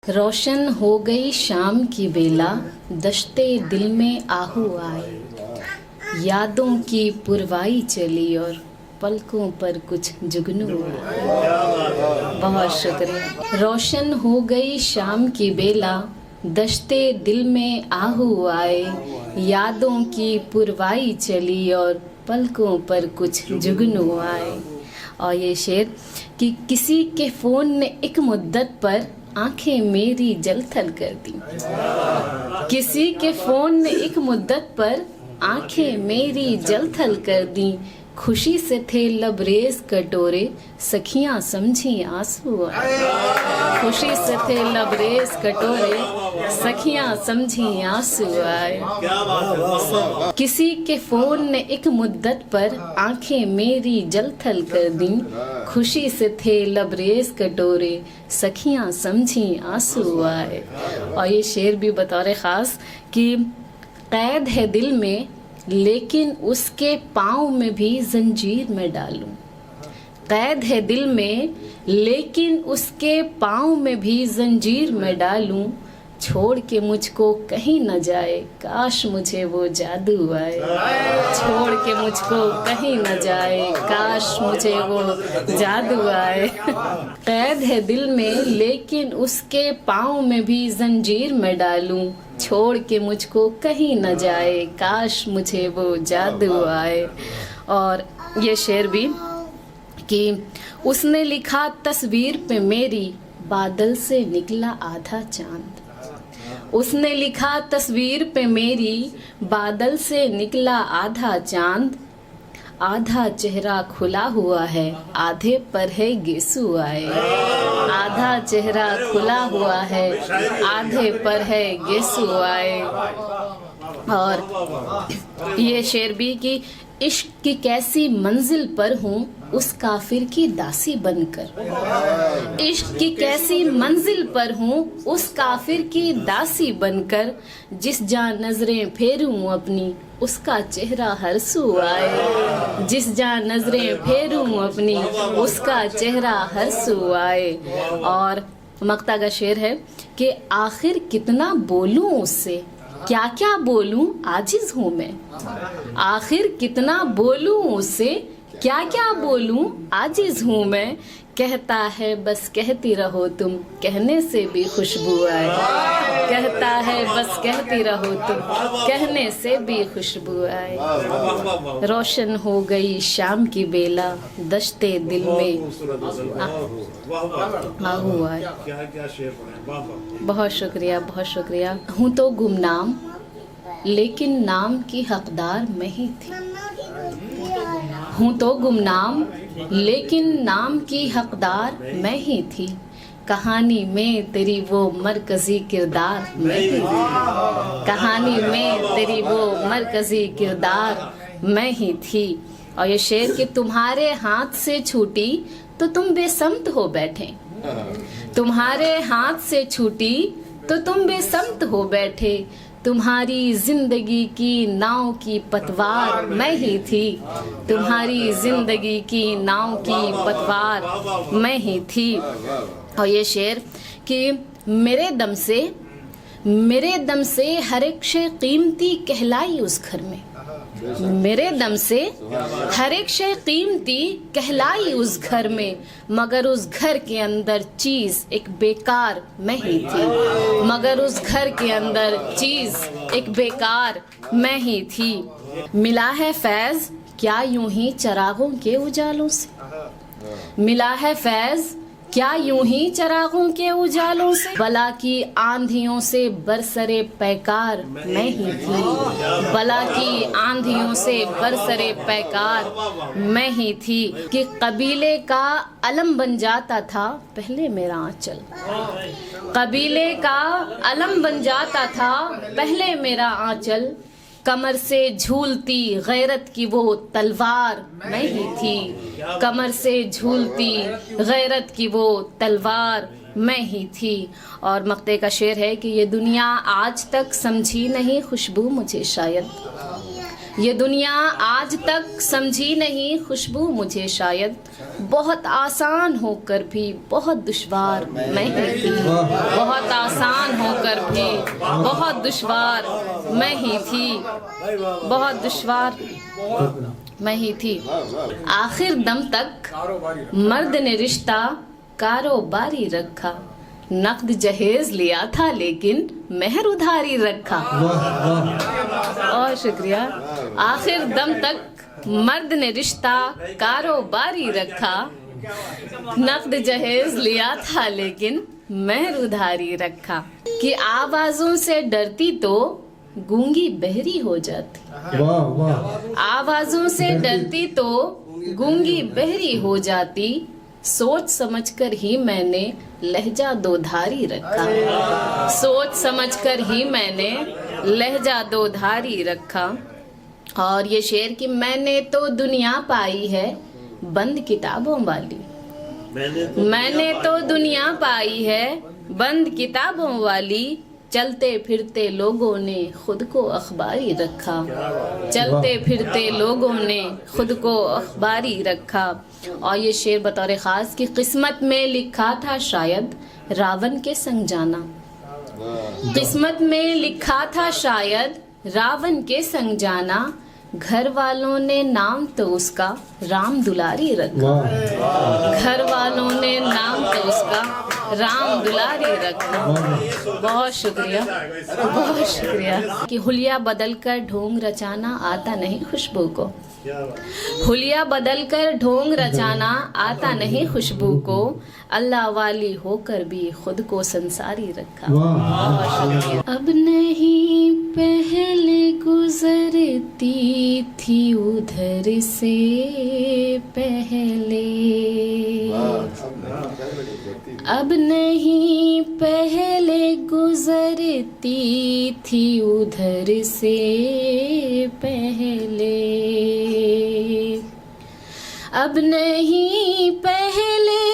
रोशन हो गई शाम की बेला, दश्ते दिल में आहू आए, यादों की पुरवाई चली और पलकों पर कुछ जुगनू आए। बहुत शुक्रिया। रोशन हो गई शाम की बेला, दश्ते दिल में आहू आए, यादों की पुरवाई चली और पलकों पर कुछ जुगनू आए। और ये शेर कि किसी के फ़ोन ने एक मुद्दत पर आंखें मेरी जलथल कर दी। किसी के फ़ोन ने एक मुद्दत पर आंखें मेरी जलथल कर दी, खुशी से थे लबरेज कटोरे, सखियां समझी आंसू आए। खुशी से थे लबरेज कटोरे, सखियां समझी आंसू आए। किसी के फोन ने एक मुद्दत पर आंखें मेरी जलथल कर दी, खुशी से थे लबरेज कटोरे, सखियां समझी आंसू आए। और ये शेर भी बतौर ख़ास कि कैद है दिल में लेकिन उसके पाँव में भी जंजीर में डालूं। कैद है दिल में लेकिन उसके पाँव में भी जंजीर में डालूं, छोड़ के मुझको कहीं न जाए, काश मुझे वो जादू आए। छोड़ के मुझको कहीं न जाए, काश मुझे वो जादू आए। कैद है दिल में लेकिन उसके पाँव में भी जंजीर में डालूं, छोड़ के मुझको कहीं न जाए, काश मुझे वो जादू आए। और ये शेर भी कि उसने लिखा तस्वीर पे मेरी, बादल से निकला आधा चांद। उसने लिखा तस्वीर पे मेरी, बादल से निकला आधा चांद, आधा चेहरा खुला हुआ है, आधे पर है गेसू आए। आधा चेहरा खुला हुआ है, आधे पर है गेसू आए। और ये शेर भी कि इश्क की कैसी मंजिल पर हूँ उस काफिर की दासी बनकर। इश्क की कैसी मंजिल पर हूँ उस काफिर की दासी बनकर, जिस जहाँ नजरें फेरूं अपनी उसका चेहरा हरसू आए। जिस जहाँ नजरें फेरूं अपनी उसका चेहरा हरसू आए। और मक्ता का शेर है कि आखिर कितना बोलूं उससे, क्या क्या बोलूं आजिज हूँ मैं। आखिर कितना बोलूं उससे, क्या क्या बोलूं आजिज हूँ मैं। कहता है बस कहती रहो तुम, कहने से भी खुशबू आए। कहता है बस कहती रहो तुम, कहने से भी खुशबू आए। रोशन हो गई शाम की बेला, दश्ते दिल में आहू आए। बहुत शुक्रिया, बहुत शुक्रिया। हूँ तो गुमनाम लेकिन नाम की हकदार मैं ही थी। हूँ तो गुमनाम लेकिन नाम की हकदार मैं ही थी, कहानी में तेरी वो मरकजी किरदार मैं ही थी। कहानी में तेरी वो मरकजी किरदार मैं ही थी। और ये शेर कि तुम्हारे हाथ से छूटी तो तुम बेसमत हो बैठे। तुम्हारे हाथ से छूटी तो तुम बेसमत हो बैठे, तुम्हारी जिंदगी की नाव की पतवार मैं ही थी। तुम्हारी जिंदगी की नाव की पतवार मैं ही थी। और ये शेर कि मेरे दम से हर एक शे कीमती कहलाई उस घर में। मेरे दम से हर एक शे कीमती कहलाई उस घर में, मगर उस घर के अंदर चीज एक बेकार मैं ही थी। मगर उस घर के अंदर चीज एक बेकार मैं ही थी। मिला है फैज क्या यूं ही चरागों के उजालों से। मिला है फैज क्या यूं ही चरागों के उजालों से, बला की आंधियों से बरसरे पैकार मैं ही थी। बला की आंधियों से बरसरे पैकार मैं ही थी। कि कबीले का अलम बन जाता था पहले मेरा आंचल। कबीले का अलम बन जाता था पहले मेरा आंचल, कमर से झूलती गैरत की वो तलवार मैं ही थी। कमर से झूलती गैरत की वो तलवार मैं ही थी। और मक्ते का शेर है कि ये दुनिया आज तक समझी नहीं खुशबू मुझे शायद। ये दुनिया आज तक समझी नहीं खुशबू मुझे शायद, बहुत आसान होकर भी बहुत दुश्वार मैं ही थी, बहुत आसान होकर भी बहुत दुश्वार मैं ही थी, बहुत दुश्वार मैं ही थी। आखिर दम तक मर्द ने रिश्ता कारोबारी रखा, नकद जहेज लिया था लेकिन मेहर उधारी रखा। और शुक्रिया। आखिर दम तक मर्द ने रिश्ता कारोबारी रखा, नकद जहेज लिया था लेकिन मेहर उधारी रखा। कि आवाजों से डरती तो गूंगी बहरी हो जाती, आवाजों से डरती तो गूंगी बहरी हो जाती, सोच समझकर ही मैंने लहजा दो धारी रखा, सोच समझकर ही मैंने लहजा दो धारी रखा। और ये शेर कि मैंने तो दुनिया पाई है बंद किताबों वाली, मैंने तो दुनिया पाई है बंद किताबों वाली, चलते फिरते लोगों ने खुद को अखबारी रखा, चलते फिरते लोगों ने खुद को अखबारी रखा। और ये शेर बतौर ख़ास कि किस्मत में लिखा था शायद रावण के संग जाना, किस्मत में लिखा था शायद रावण के संग जाना, घर वालों ने नाम तो उसका राम दुलारी रखा, घर वालों ने नाम तो उसका राम दुलारी रखा। बहुत शुक्रिया, बहुत शुक्रिया। कि हुलिया बदल कर ढोंग रचाना आता नहीं खुशबू को, हुलिया बदल कर ढोंग रचाना आता नहीं खुशबू को, अल्लाह वाली होकर भी खुद को संसारी रखा। बहुत शुक्रिया। अब नहीं पहले गुजरती थी उधर से पहले, अब नहीं पहले गुजरती थी उधर से पहले, अब नहीं पहले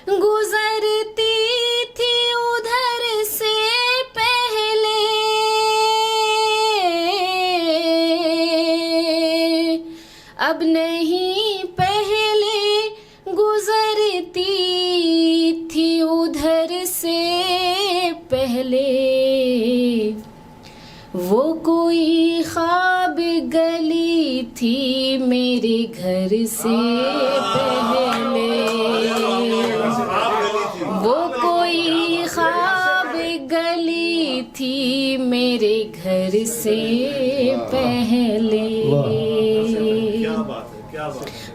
गुजरती थी उधर से पहले, अब नहीं पहले गुजरती थी उधर से पहले, वो कोई ख्वाब गली थी मेरे घर से पहले, वो कोई ख्वाब गली थी मेरे घर से पहले।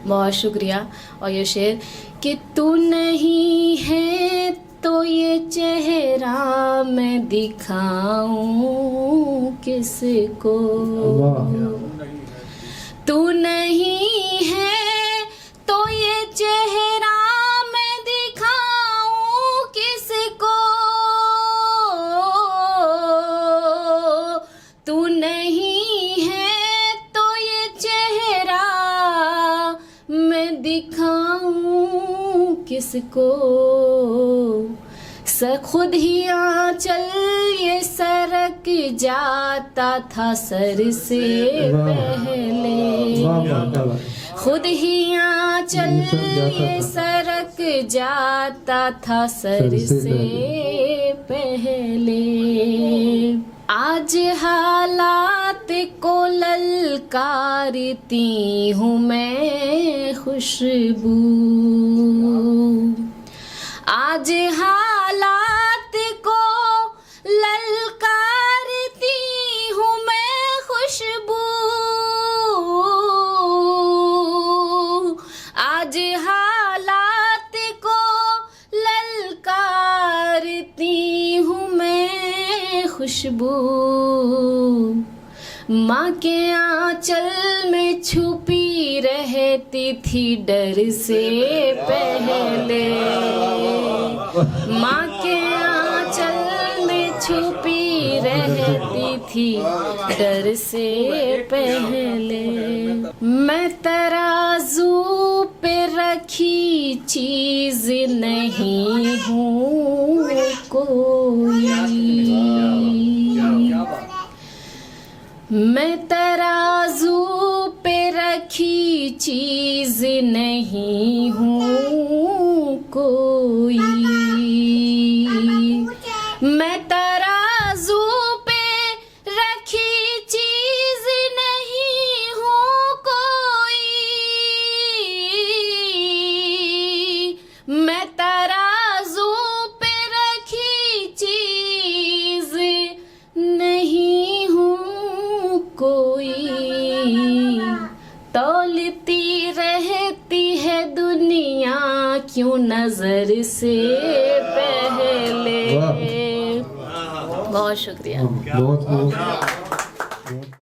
बहुत शुक्रिया। और ये शेर कि तू नहीं है तो ये चेहरा मैं दिखाऊं किसको, तू नहीं है तो ये चेहरा मैं दिखाऊं किसको, तू नहीं है तो ये चेहरा मैं दिखाऊं किसको, खुद ही आंचल ये सरक जाता था सर से पहले, खुद ही आंचल ये सरक जाता था सर से पहले, आज हालात को ललकारती हूँ मैं खुशबू, आज हालात को ललकारती हूँ मैं खुशबू, आज हालात को ललकारती हूँ मैं खुशबू, माँ के आंचल में छुपी रहती थी डर से पहले, माँ के आंचल में छुपी रहती थी डर से पहले, मैं तराजू पे रखी चीज नहीं हूँ कोई, मैं तराजू चीज नहीं हूँ कोई, मैं तराजू पे रखी चीज नहीं हूँ कोई, मैं तराजू पे रखी चीज नहीं हूँ कोई, तौलती रहती है दुनिया क्यों नजर से पहले। बहुत शुक्रिया। बहुत बहुत